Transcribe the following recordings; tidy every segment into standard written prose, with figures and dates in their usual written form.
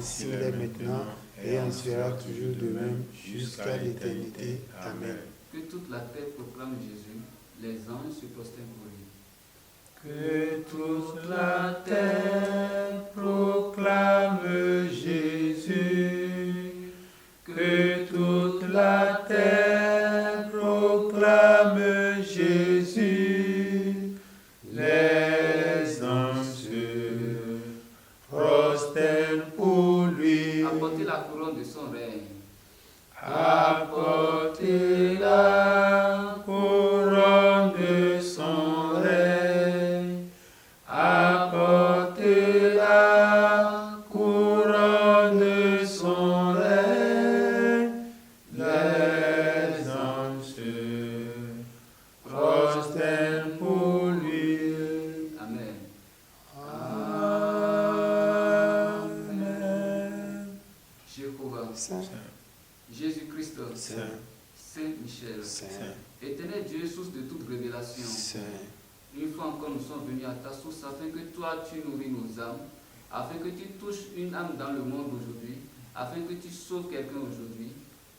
ainsi l'est maintenant, et en sera toujours de même, jusqu'à l'éternité. Amen. Que toute la terre proclame Jésus, les anges se prosternent pour lui. Que toute la terre proclame Jésus, que toute la terre proclame Jésus, les anges prosternent pour lui. Apportez la couronne de son règne. Apportez la couronne de son règne. Apportez la couronne de son règne. Les anges prosternent pour lui. Amen. Amen. Jéhovah, Saint, Jésus-Christ, Saint, Saint Michel, Saint, éternel Dieu, source de toute révélation. Saint. Une fois encore, nous sommes venus à ta source afin que toi, tu nourris nos âmes, afin que tu touches une âme dans le monde aujourd'hui, afin que tu sauves quelqu'un aujourd'hui.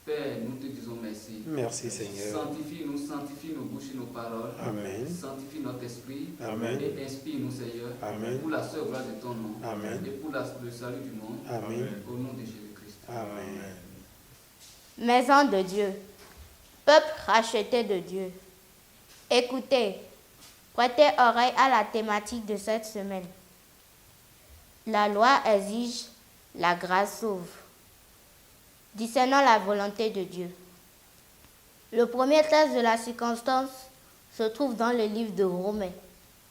Père, nous te disons merci. Merci Seigneur. Sanctifie-nous, sanctifie nos bouches et nos paroles. Amen. Sanctifie notre esprit. Amen. Et inspire-nous, Seigneur, Amen. pour la seule gloire de ton nom. Amen. Et pour le salut du monde. Amen. Au nom de Jésus-Christ. Amen. Maison de Dieu, peuple racheté de Dieu. Écoutez, prêtez oreille à la thématique de cette semaine. La loi exige, la grâce sauve. Discernant la volonté de Dieu. Le premier texte de la circonstance se trouve dans le livre de Romains,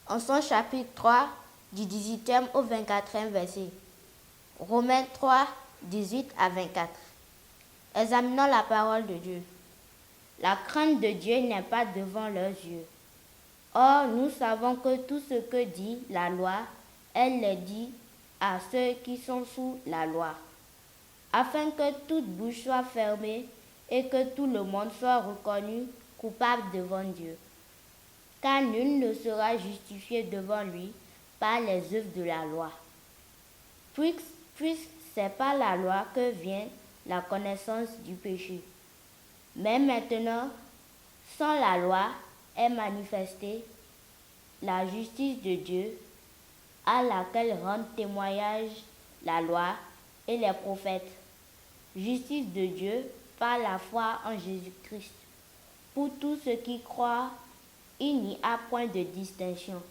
en son chapitre 3, du 18e au 24e verset. Romains 3, 18 à 24. Examinons la parole de Dieu. La crainte de Dieu n'est pas devant leurs yeux. Or, nous savons que tout ce que dit la loi, elle le dit à ceux qui sont sous la loi, afin que toute bouche soit fermée et que tout le monde soit reconnu coupable devant Dieu. Car nul ne sera justifié devant lui par les œuvres de la loi. Puisque c'est par la loi que vient la connaissance du péché. Mais maintenant, sans la loi est manifestée la justice de Dieu, à laquelle rendent témoignage la loi et les prophètes. Justice de Dieu par la foi en Jésus-Christ. Pour tous ceux qui croient, il n'y a point de distinction.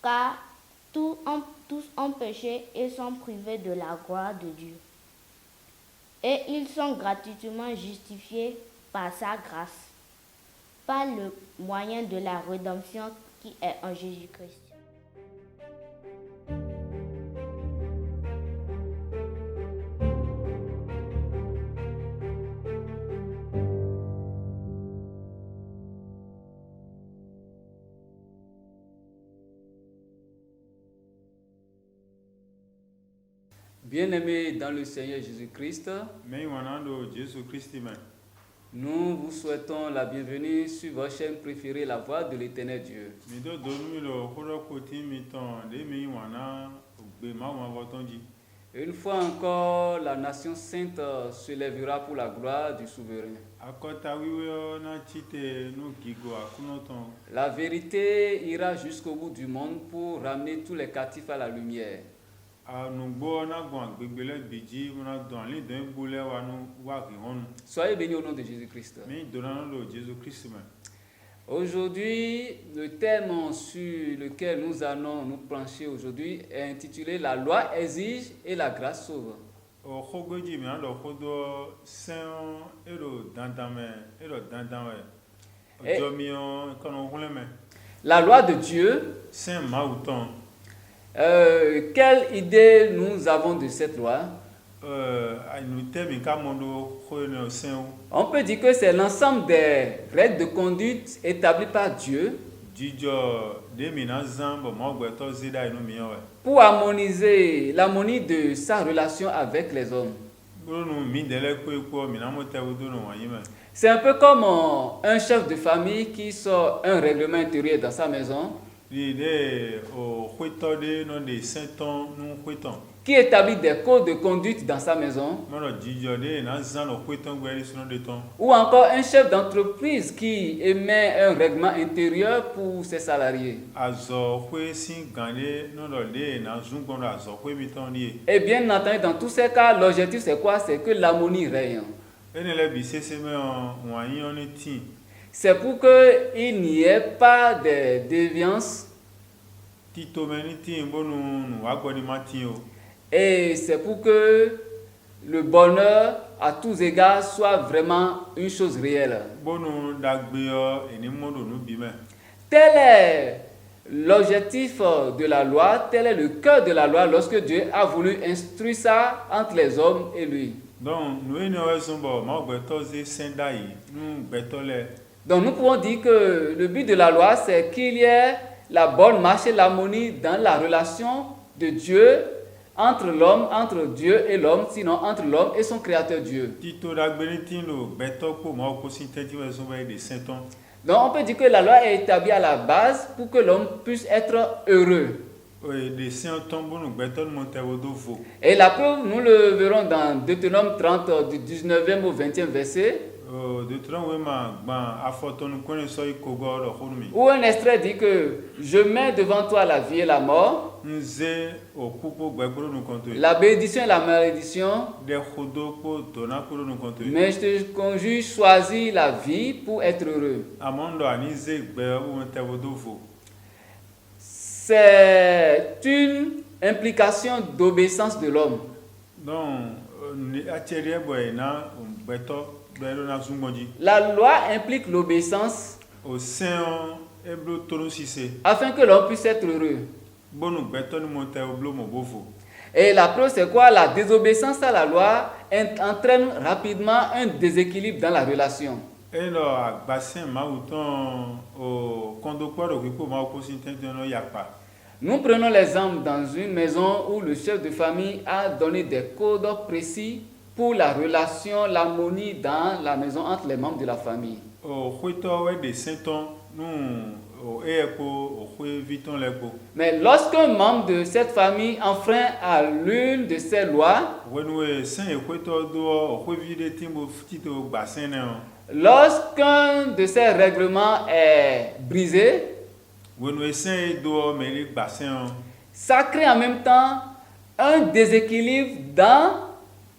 Car tous ont péché et sont privés de la gloire de Dieu. Et ils sont gratuitement justifiés par sa grâce, par le moyen de la rédemption qui est en Jésus-Christ. Bien-aimés dans le Seigneur Jésus-Christ, nous vous souhaitons la bienvenue sur votre chaîne préférée, La Voix de l'Éternel Dieu. Une fois encore, la nation sainte se lèvera pour la gloire du souverain. La vérité ira jusqu'au bout du monde pour ramener tous les captifs à la lumière. Soyez bénis au nom de Jésus-Christ. Aujourd'hui, le thème sur lequel nous allons nous pencher aujourd'hui est intitulé « La loi exige et la grâce sauve ». La loi de Dieu, quelle idée nous avons de cette loi? On peut dire que c'est l'ensemble des règles de conduite établies par Dieu pour harmoniser l'harmonie de sa relation avec les hommes. C'est un peu comme un chef de famille qui sort un règlement intérieur dans sa maison. qui établit des codes de conduite dans sa maison, ou encore un chef d'entreprise qui émet un règlement intérieur pour ses salariés. Et bien entendu, dans tous ces cas, l'objectif c'est quoi? C'est que l'harmonie règne. C'est pour qu'il n'y ait pas de déviance. Et c'est pour que le bonheur à tous égards soit vraiment une chose réelle. Tel est l'objectif de la loi, tel est le cœur de la loi lorsque Dieu a voulu instruire ça entre les hommes et lui. Donc nous pouvons dire que le but de la loi, c'est qu'il y ait la bonne marche et l'harmonie dans la relation de Dieu entre l'homme, entre Dieu et l'homme, sinon entre l'homme et son créateur Dieu. Donc on peut dire que la loi est établie à la base pour que l'homme puisse être heureux. Et la preuve, nous le verrons dans Deutéronome 30, du 19e au 20e verset. Où un extrait dit que je mets devant toi la vie et la mort, la bénédiction et la malédiction, mais je te conjure, choisis la vie pour être heureux. C'est une implication d'obéissance de l'homme. La loi implique l'obéissance afin que l'homme puisse être heureux. Et la preuve c'est quoi? La désobéissance à la loi entraîne rapidement un déséquilibre dans la relation. Nous prenons l'exemple dans une maison où le chef de famille a donné des codes précis pour la relation, l'harmonie dans la maison entre les membres de la famille. Mais lorsqu'un membre de cette famille enfreint à l'une de ces lois, lorsqu'un de ces règlements est brisé, ça crée en même temps un déséquilibre dans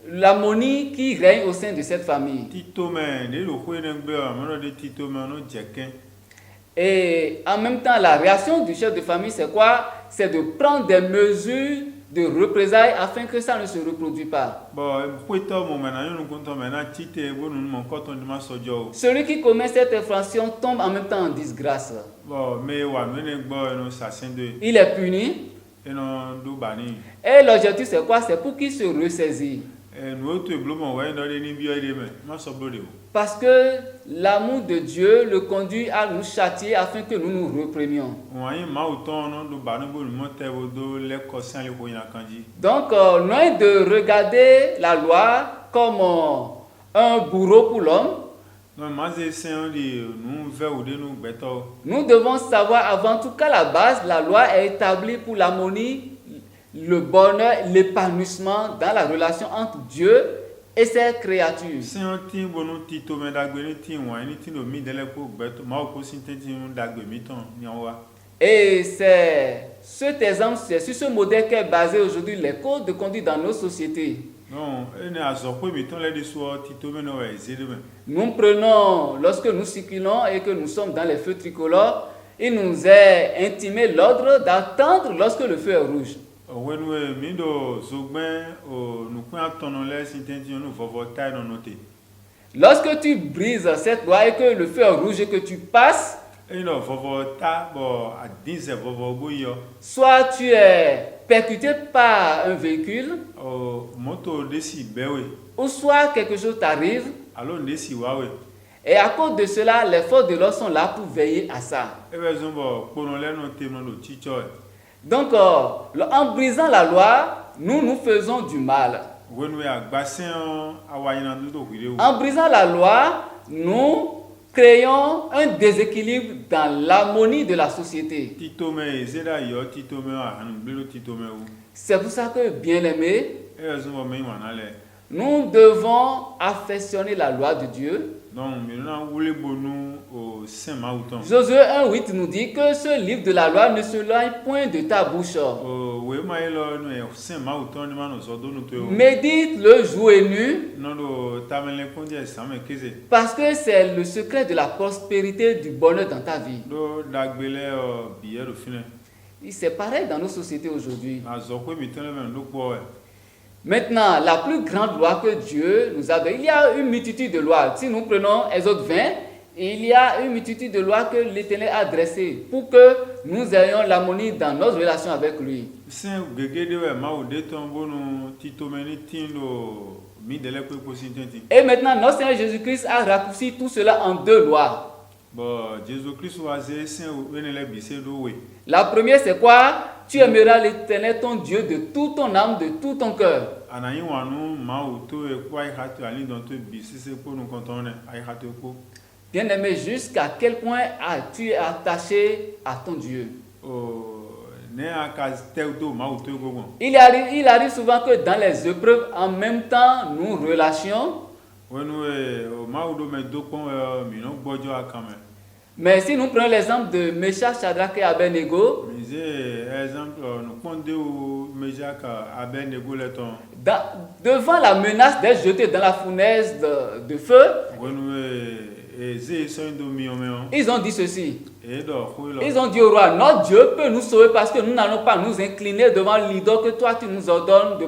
l'harmonie qui règne au sein de cette famille. Et en même temps, la réaction du chef de famille, c'est quoi? C'est de prendre des mesures de représailles afin que ça ne se reproduise pas. Celui qui commet cette infraction tombe en même temps en disgrâce. Il est puni. Et l'objectif, c'est quoi? C'est pour qu'il se ressaisisse. Parce que l'amour de Dieu le conduit à nous châtier afin que nous nous reprenions. Donc, loin de regarder la loi comme un bourreau pour l'homme, nous devons savoir avant tout qu'à la base, la loi est établie pour l'harmonie, le bonheur, l'épanouissement dans la relation entre Dieu et ses créatures. Et c'est cet exemple, c'est sur ce modèle qu'est basé aujourd'hui les codes de conduite dans nos sociétés. Nous prenons, lorsque nous circulons et que nous sommes dans les feux tricolores, il nous est intimé l'ordre d'attendre lorsque le feu est rouge. Lorsque tu brises cette loi et que le feu est rouge et que tu passes, soit tu es percuté par un véhicule, ou soit quelque chose t'arrive, et à cause de cela, les forces de l'ordre sont là pour veiller à ça. Donc, en brisant la loi, nous faisons du mal. En brisant la loi, nous créons un déséquilibre dans l'harmonie de la société. C'est pour ça que, bien-aimés, e zo me wana le nous devons affectionner la loi de Dieu. donc mi na wule bonu o saint mauton Josué 1:8 nous dit que ce livre de la loi ne se loigne point de ta bouche. o we mai lo no saint mauton ni mano so do no to Médite le jour et nuit, no do tamele kondi esame keze parce que c'est le secret de la prospérité, du bonheur dans ta vie. do dagbele o biye do fine C'est pareil dans nos sociétés aujourd'hui. na zo ko mi tele men do po Maintenant, la plus grande loi que Dieu nous a donnée, il y a une multitude de lois. Si nous prenons Exode 20, il y a une multitude de lois que l'Éternel a dressées pour que nous ayons l'harmonie dans nos relations avec lui. saint gege de we mau de ton bonu titomeni tindo mi dele ko posintenti Et maintenant, notre Seigneur Jésus-Christ a raccourci tout cela en 2 lois. bon jésus christ wa ze saint wenele bise do we La première, c'est quoi? Tu aimeras l'Éternel, ton Dieu, de toute ton âme, de tout ton cœur. anayi wanu mau to e kwa hatu ali don to bisise ko nu kontone ai hatu ko Bien-aimé, jusqu'à quel point tu es attaché à ton Dieu? o ne aka teuto mau to go bon Il arrive souvent que dans les épreuves, en même temps, nous relâchions. wenu o mau do me do pon mi no gbojo akame Mais si nous prenons l'exemple de Meshach, Shadrach et Abednego, mi ze exemple no ponde o mejaka abenego le ton devant la menace d'être jetés dans la fournaise de feu, wenu ze so ndo mi o me on ils ont dit ceci. e do ko lo Ils ont dit au roi, notre Dieu peut nous sauver parce que nous n'allons pas nous incliner devant l'idole que toi tu nous ordonnes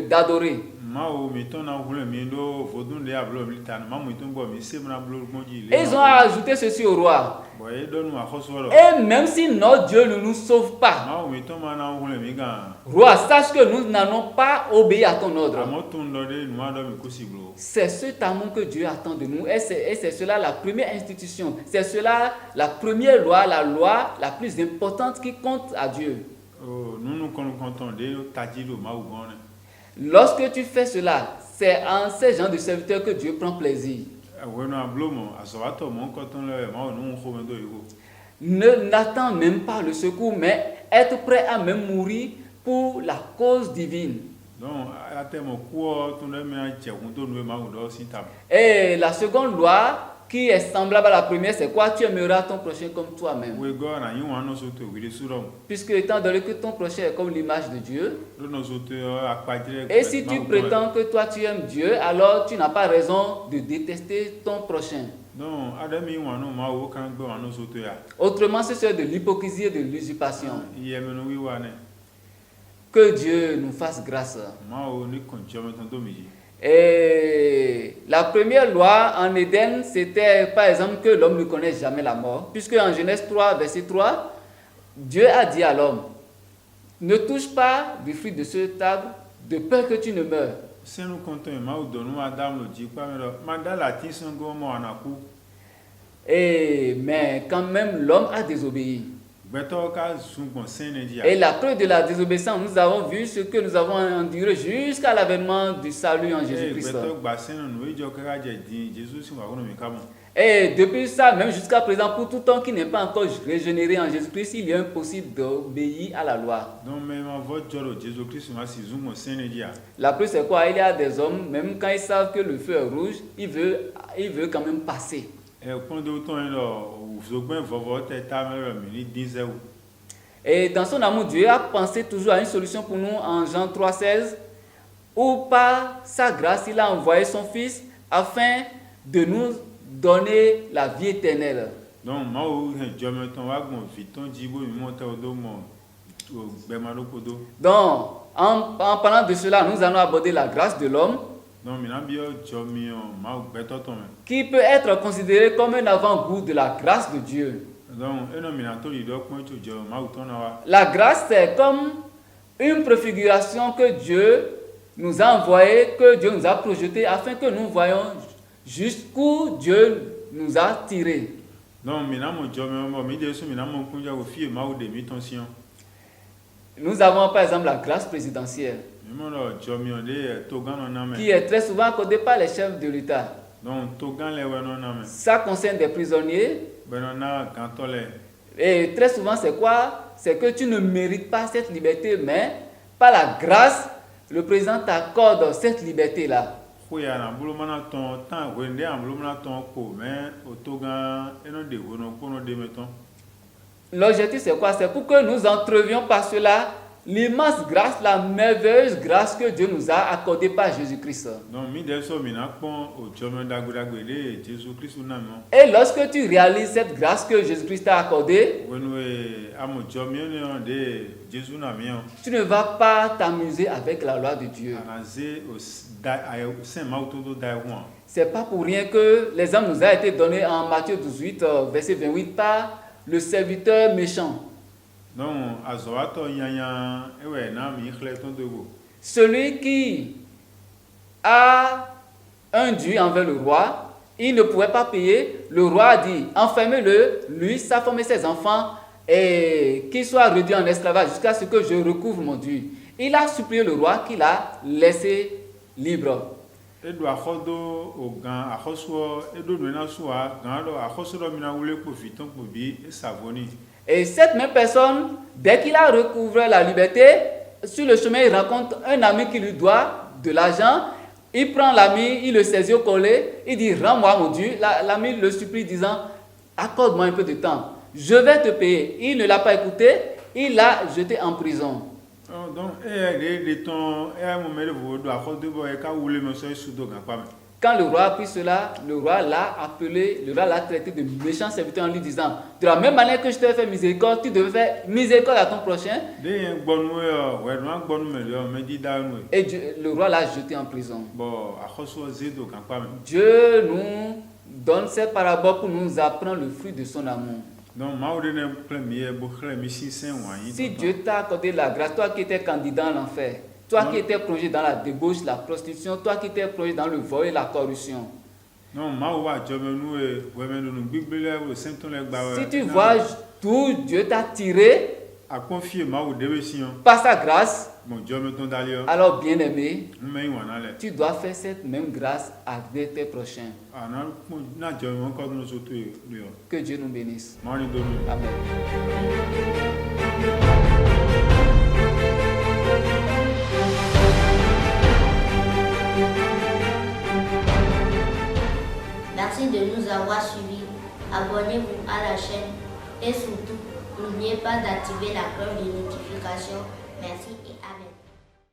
d'adorer. mau mi ton na hule mi do vodun de ablo mi tan mamu ton bo mi se mna blo moji Et ils ont ajouté ceci au roi. bo e do nu akosoro Et même si notre Dieu ne nous sauve pas, mau mi ton ma na hule mi ga roi, sache que nous n'allons pas obéir à ton ordre. amo ton do de nu ado mi kosi blo C'est cet amour que Dieu attend de nous et c'est cela la première institution. C'est cela la première loi, la loi la plus importante qui compte à Dieu. o nunu konton de tajido mau bone Lorsque tu fais cela, c'est en ces gens de serviteurs que Dieu prend plaisir. wenu ablo mo asowato mo konton le mau nu ho me do yugo N'attends même pas le secours, mais être prêt à même mourir pour la cause divine. donc ate mo ko ton de me a je kun to nu mau do sintam Et la seconde loi, qui est semblable à la première, c'est quoi? Tu aimeras ton prochain comme toi-même. we go na yin wanu so to wile suro Puisque étant donné que ton prochain est comme l'image de Dieu, do no so to akpadire et si tu prétends que toi tu aimes Dieu, alors tu n'as pas raison de détester ton prochain. donc adami wanu mau kan gbe wanu so to ya Autrement, c'est de l'hypocrisie et de l'usurpation. yemenu wi wane Que Dieu nous fasse grâce. mau ni koncho me ton do mi Et la première loi en Éden, c'était par exemple que l'homme ne connaît jamais la mort. Puisque en Genèse 3, verset 3, Dieu a dit à l'homme, ne touche pas du fruit de ce arbre de peur que tu ne meurs. senu konton mau do nu adam lo ji pa me do mandala tin songo mo anaku Mais quand même, l'homme a désobéi. beto ka sungon sene dia Et la preuve de la désobéissance, nous avons vu ce que nous avons enduré jusqu'à l'avènement du salut en Jésus-Christ. beto gba sene nu ijo ka je din jesus si wa kono mi ka mo Et depuis ça, même jusqu'à présent, pour tout homme qui n'est pas encore régénéré en Jésus-Christ, il est impossible d'obéir à la loi. donc me ma vo joro jesus christ ma si zungon sene dia La preuve, c'est quoi? Il y a des hommes, même quand ils savent que le feu est rouge, ils veulent quand même passer. e kondo ton lo zogben vovo te ta me lo mi ni dinze ou Et dans son amour, Dieu a pensé toujours à une solution pour nous en Jean 3,16, où par sa grâce, il a envoyé son Fils afin de nous donner la vie éternelle. donc mau he jome ton wa gbon fi ton jibo mi mo te odo mo gbe ma lo kodo Donc, en parlant de cela, nous allons aborder la grâce de l'homme, donc mi na bi o jomi o mau gbe to ton me qui peut être considérée comme un avant-goût de la grâce de Dieu. donc eno mi na to li do pon to jo mau ton na wa La grâce, c'est comme une préfiguration que Dieu nous a envoyée, que Dieu nous a projetée, afin que nous voyions jusqu'où Dieu nous a tirés. donc mi na mo jome mo mi de so mi na mo kunja wo fie mau de mi ton sion Nous avons par exemple la grâce présidentielle, mi mo lo jomi o de to gan na me qui est très souvent accordée par les chefs de l'État. donc to gan le we no na me Ça concerne des prisonniers. beno na gan to le Et très souvent, c'est quoi? C'est que tu ne mérites pas cette liberté, mais par la grâce, le président t'accorde cette liberté-là. L'objectif c'est quoi? C'est pour que nous entrevions par cela l'immense grâce, la merveilleuse grâce que Dieu nous a accordée par Jésus-Christ. Et lorsque tu réalises cette grâce que Jésus-Christ t'a accordée, tu ne vas pas t'amuser avec la loi de Dieu. C'est pas pour rien que l'exemple nous a été donné en Matthieu 18, verset 28 par le serviteur méchant. Celui qui a un dû envers le roi, il ne pouvait pas payer. Le roi a dit, enfermez-le, lui, sa femme et ses enfants, et qu'il soit réduit en esclavage jusqu'à ce que je recouvre mon dû. Il a supplié le roi qu'il a laissé libre. Et cette même personne, dès qu'il a recouvré la liberté, sur le chemin, il rencontre un ami qui lui doit de l'argent. Il prend l'ami, il le saisit au collet, il dit, rends-moi mon dû. L'ami le supplie disant, accorde-moi un peu de temps, je vais te payer. Il ne l'a pas écouté, il l'a jeté en prison. Quand le roi a pris cela, le roi l'a appelé, le roi l'a traité de méchant serviteur en lui disant, de la même manière que je t'ai fait miséricorde, tu devais faire miséricorde à ton prochain. Et le roi l'a jeté en prison. Dieu nous donne cette parabole pour nous apprendre le fruit de son amour. Si Dieu t'a accordé la grâce, toi qui étais candidat à l'enfer, toi qui étais plongé dans la débauche, la prostitution, toi qui étais plongé dans le vol et la corruption. Si tu vois d'où Dieu t'a tiré par sa grâce, alors bien aimé, tu dois faire cette même grâce avec tes prochains. Que Dieu nous bénisse. Amen. Merci de nous avoir suivis. Abonnez-vous à la chaîne et surtout, n'oubliez pas d'activer la cloche de notification. Merci et amen.